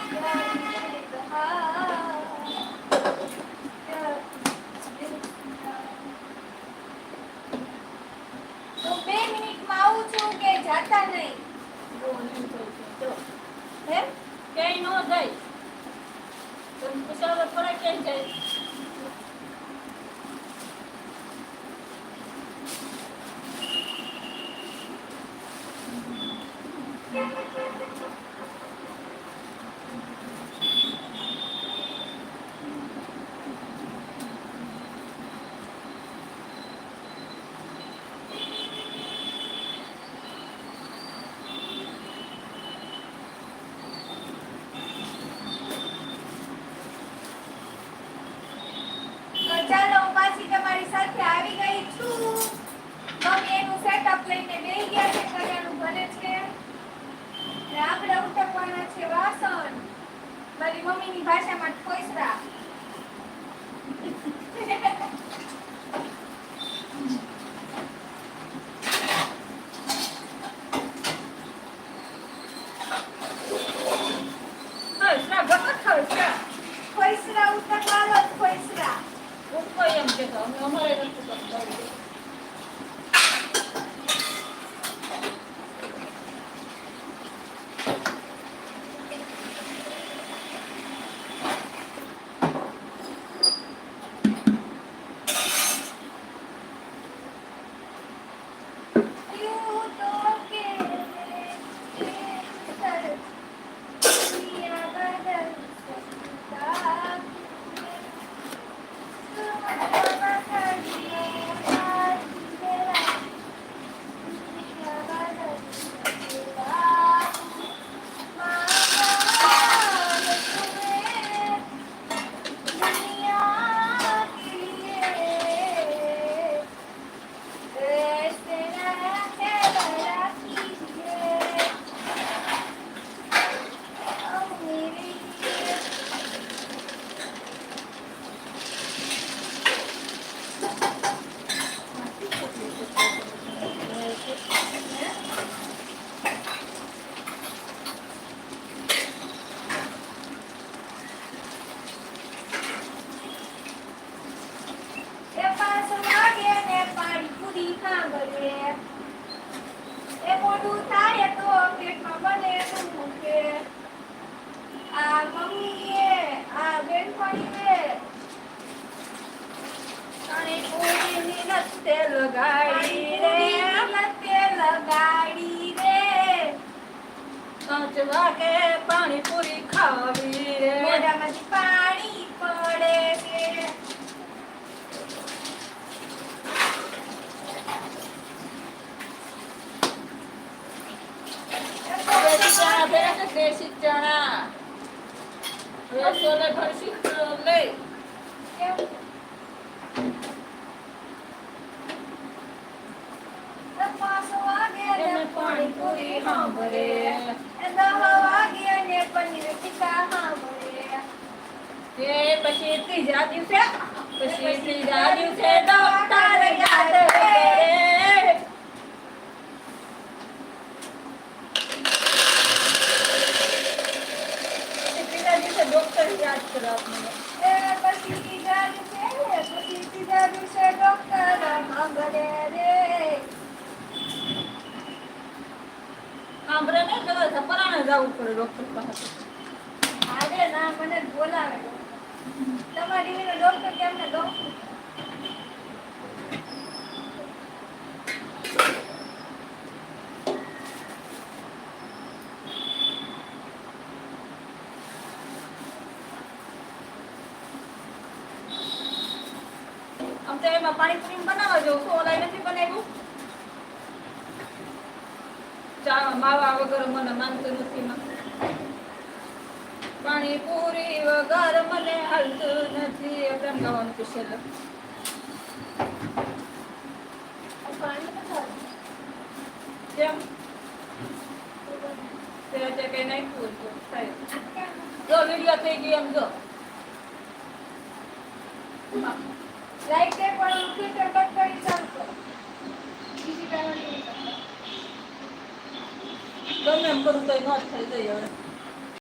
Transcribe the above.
તો 2 મિનિટમાં આવું છું કે જાતા નહીં? હે ક્યાંય ન જાય તમે પૂછાવે પડે ક્યાંય જાય તો ચાલો હું પાછી તમારી સાથે આવી ગઈ છું. મમ્મી એનું સેટઅપ લઈને બેસી ગયા છે, કરિયાણું ભરે છે ને આપણે ઉટકવાના છે વાસણ. મારી મમ્મીની ભાષામાં ઠોસરા. ખર્ચા ઘણા ખર્ચા ઠોસરા ઉટકવાના ઠોસરા. ઉઠકો એમ કહેતો અમે અમારે નથી કરતા યુ તો કે સર દુનિયા બદલ सकता એ મોઢું થાય તો પેટમાં બને શું કે આ મમ્મીએ આ બેનપણીએ અને કોઈની નસ્તે લગાડી રે પાંચ વાગે પાણીપુરી ખાવી રે મોઢામાંથી પાણી પડે છે. દેશી ચણા રસોલે ભરસી લે પાણીપુરી સાંભળે 10 વાગે અને પનીર ટીકા સાંભળે. પછી ત્રીજા દિવસે ડોક્ટર યાદ કરે ડોક્ટર યાદ કરો પછી ત્રીજા દિવસે ડોક્ટર સાંભળે રે. સાંભળે ને પરાણે જવું પડે ડોક્ટર પાસે. અરે ના મને જ બોલાવે તમારી વિનો ડોક્ટર કેમને દઉં. આમ તો એમાં પાણીપુરી બનાવવા જવું છું ઓલાય નથી બનાવ્યું ચા માવા વગર મને માનતું નથી પાણીપુરી વગર મને હાલતું નથી એમ ગાવાનું પૂછે કેમ તે કઈ નાખ્યું થાય જો વિડીયો થઈ ગઈ એમ જો લાઈટ એ પણ ફિલ્ટર કટ કરી ચાલતો બીજી પેનલ ગમે એમ કરું તો ન જ થઈ જાય હવે